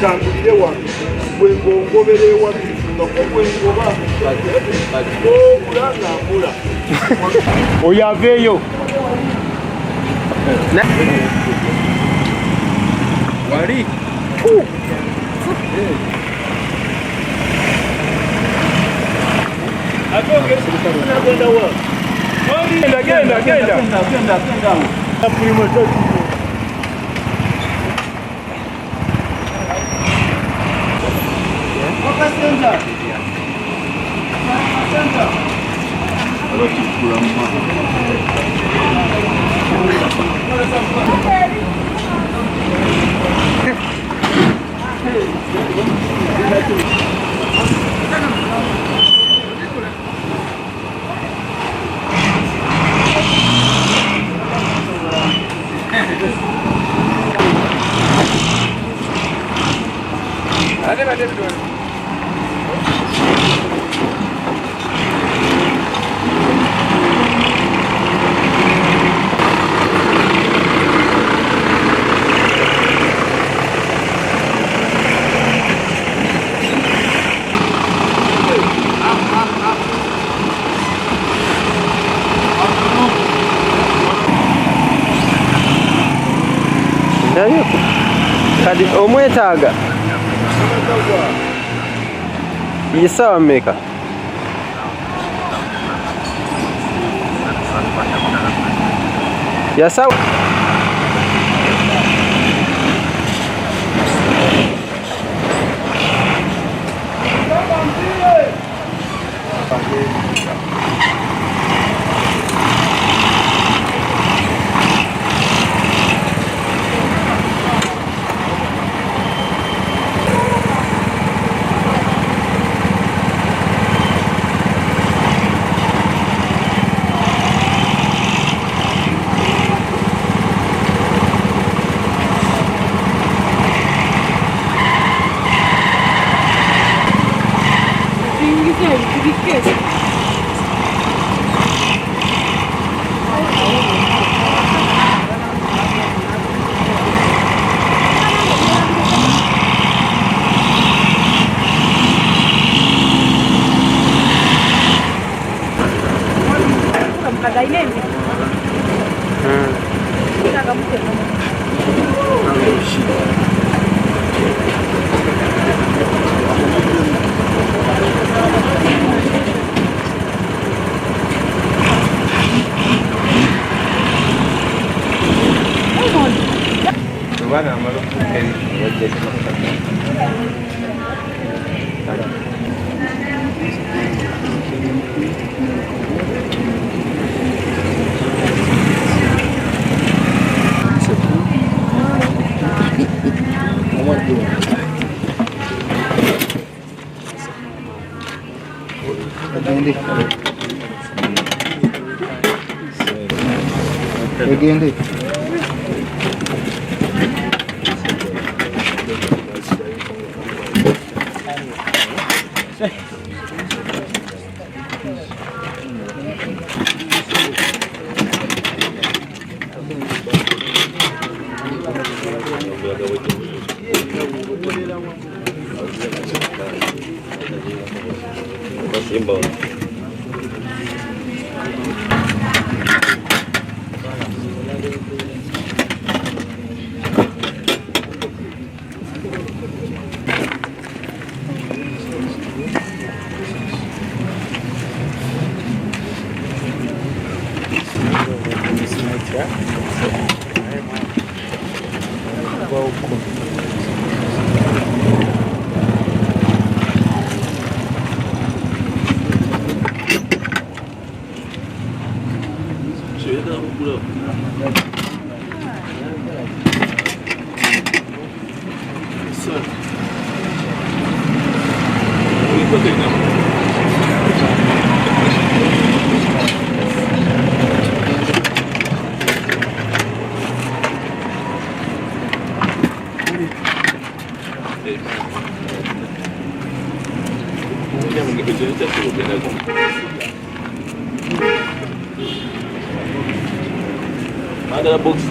otambulire wano bwe ng'ongobera ewabbifu nga bwe ngoba obula ng'ambula oyo aveeyo wali genda kadi omwetaaga yisawa mmeka yasawa Egende Ada box.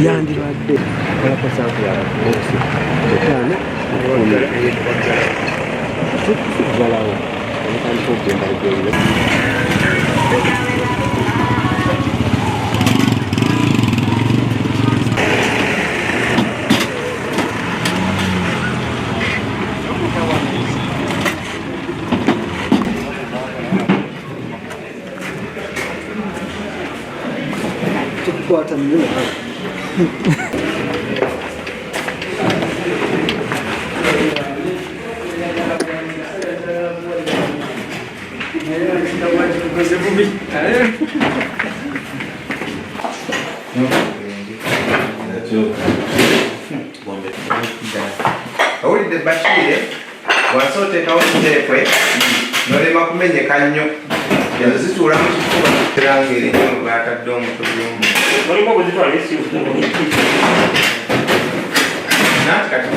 yandibadde olakosanku yabosi etaano tukuvalawo omutandika okugenda lugendo tukukwata nnyo Owulidde Bashir bw'asooka oteekawo kiteekwe n'olema kumenyeka nnyo yazo zituula mu kifuba era ng'erinnya baatadde omutubi nati kati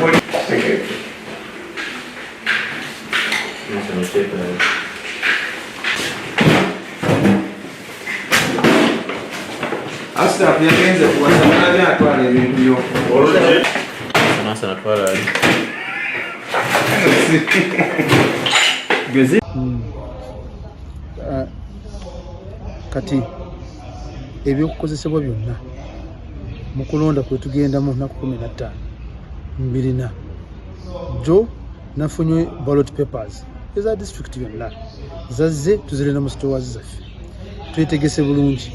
Asitafu yagenze kuwasa nabi atwala ebintu by'okukola. Sana twala ali. Kati ebyokukozesebwa byonna mu kulonda kwe tugendamu nnaku 15 mbirina jo nafunye ballot papers eza district yonna zazze tuzirina mu stores zaffe twetegese bulungi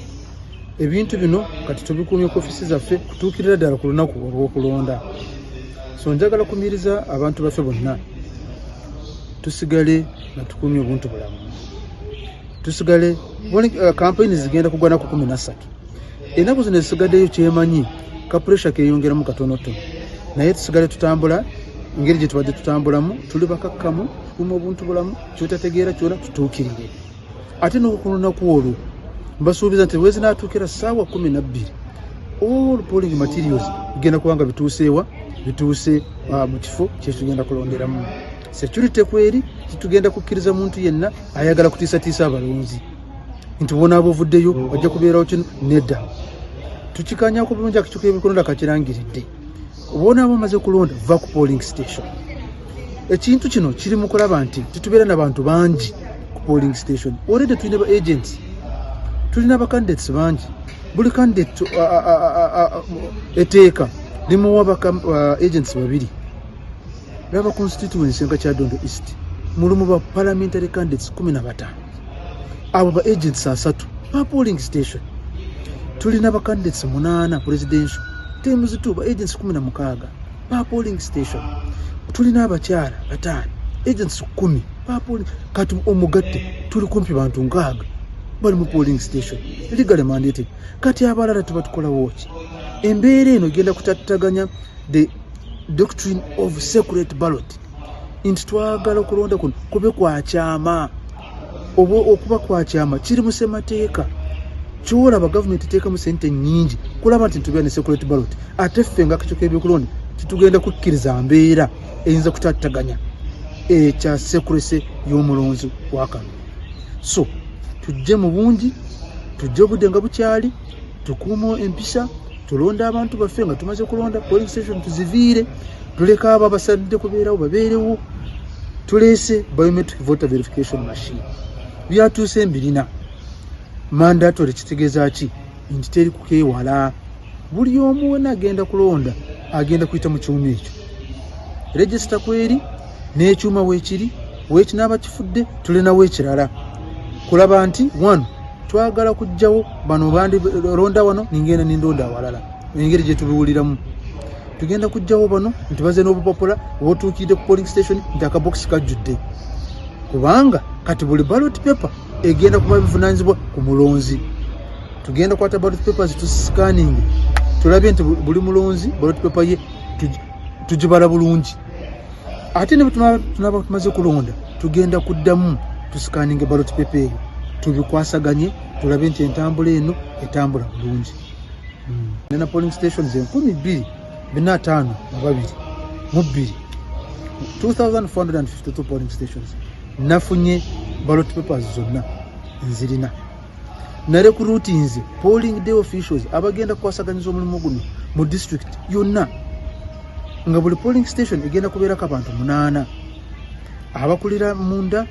ebintu bino kati tubikumye ku ofisi zaffe kutuukirira ddala ku lunaku olw'okulonda. So njagala kumiriza abantu baffe bonna tusigale nga tukumye obuntu bulamu, tusigale kampeyini zigenda kugwana ku 13 ennaku zino zisigaddeyo kyemanyi ka pressure keeyongeramu katonotono naye tusigale tutambula engeri gye tubadde tutambulamu tuli bakakkamu tukume obuntu bulamu kyotategeera kyona tutuukirire ate n'okulunaku olwo mbasuubiza nti bwezi naatuukira ssaawa 12 all polling materials bigenda kubanga bituuseewa bituuse mu kifo kyetugenda kulonderamu. Security kweri kitugenda kukkiriza muntu yenna ayagala kutiisatiisa abalonzi nti wona abovuddeyo wajja kubeerawo kino nedda tukikanyako bulungi akikyuka ebikolonda kakirangiridde obona abamaze kulonda va ku polling station. Ekintu kino kiri mu kulaba nti titubeera n'abantu bangi ku polling station. Already tulina ba agents, tulina ba candidates bangi, buli candidate eteeka limuwa agents babiri. Raba constituency nga Kyadondo East mulimu ba parliamentary candidates 15 abo ba agents 3 pa polling station. Tulina ba candidates 8 presidential teams 2 ba agents 16 pa polling station. Tulina abakyala 5 agents 10 pa polling. Kati omugatte tuli kumpi bantu 6 bali mu polling station legally mandated. Kati abalala tubatukola watch embeera eno genda kutattaganya the doctrine of secret ballot. Inti twagala okulonda kuno kube kwakyama okuba kwakyama kiri mu ssemateeka kyolaba gavumenti eteekamu ssente nnyingi kulaba nti tubeera ne secret ballot ate ffe nga akakiiko k'ebyokulonda titugenda kukkiriza mbeera eyinza kutattaganya ekya secrecy y'omulonzi wa kano. So tujje mu bungi, tujje obudde nga bukyali, tukuume empisa, tulonda abantu baffe nga tumaze kulonda polling station tuziviire, tuleka abo abasadde kubeerawo babeerewo, tuleese biometric voter verification machine. Byatuuse mbirina mandatory kitegeeza ki nti teri kukeewala. Buli omu wena agenda kulonda agenda kuyita mu kyuma ekyo register kweri n'ekyuma weekiri weekinaaba kifudde tulinawo ekirala kulaba nti 1 twagala kujjawo bano bandi ronda wano ningenda nindonda awalala engeri gye tubiwuliramu. tugenda kujjawo bano nti baze n'obupapula otuukidde ku polling station nti akabox kajjudde, kubanga kati buli ballot paper egenda kuba bivunanyizibwa ku mulonzi. Tugenda kwata ballot papers tuscanning tulabe nti buli mulonzi ballot paper ye tugibala bulungi. Ate ne tunaba tumaze kulonda tugenda kuddamu tuscanning ballot paper eyo tubikwasaganye tulabe nti entambula eno etambula bulungi. Nena polling stations 2,252 2,452 polling stations nafunye ballot papers zonna nzirina. Narecruitinze polling day officials abagenda kwasaganyiza omulimu guno mu district yonna, nga buli polling station egenda kubeerako abantu 8 abakulira munda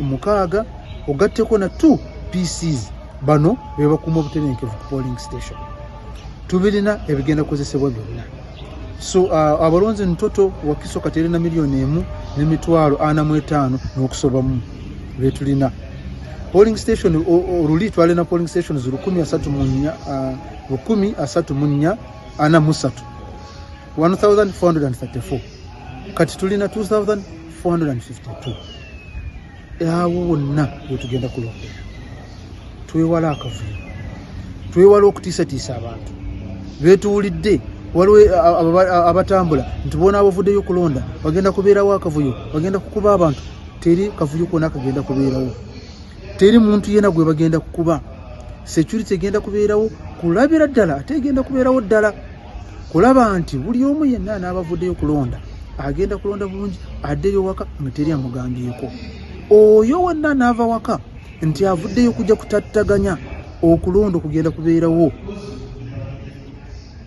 6 ogatteko na 2 PCs. Bano be bakuuma obutebenkevu ku polling station. Tubirina ebigenda kukozesebwa byonna. So abalonzi ntoto wakiso katere na milioni 1,45 n'okusobamu betulina. Polling station oluli twale na polling stations 1,434 kati tulina 2,452. Awo wonna wetugenda kulondera. Twewala akavuyo, twewala okutiisatiisa abantu betuwulidde. Waliwo abatambula nti bona abavuddeyo kulonda bagenda kubeerawo akavuyo, bagenda kukuba abantu. Teri kavuyo kona kagenda kubeerawo, teri muntu yena gwe bagenda kukuba. Security egenda kubeerawo, kulabira ddala ate egenda kubeerawo ddala kulaba nti buli omu yenna n'abavuddeyo kulonda agenda kulonda bulungi, addeyo waka nga teri amugambyeko. Oyo wonna n'ava waka nti avuddeyo kujja kutattaganya okulonda okugenda kubeerawo,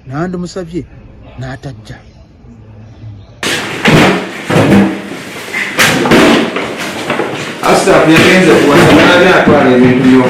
nandi musabye n'atajja. Asta yagenze kuwasana atwala ebintu byo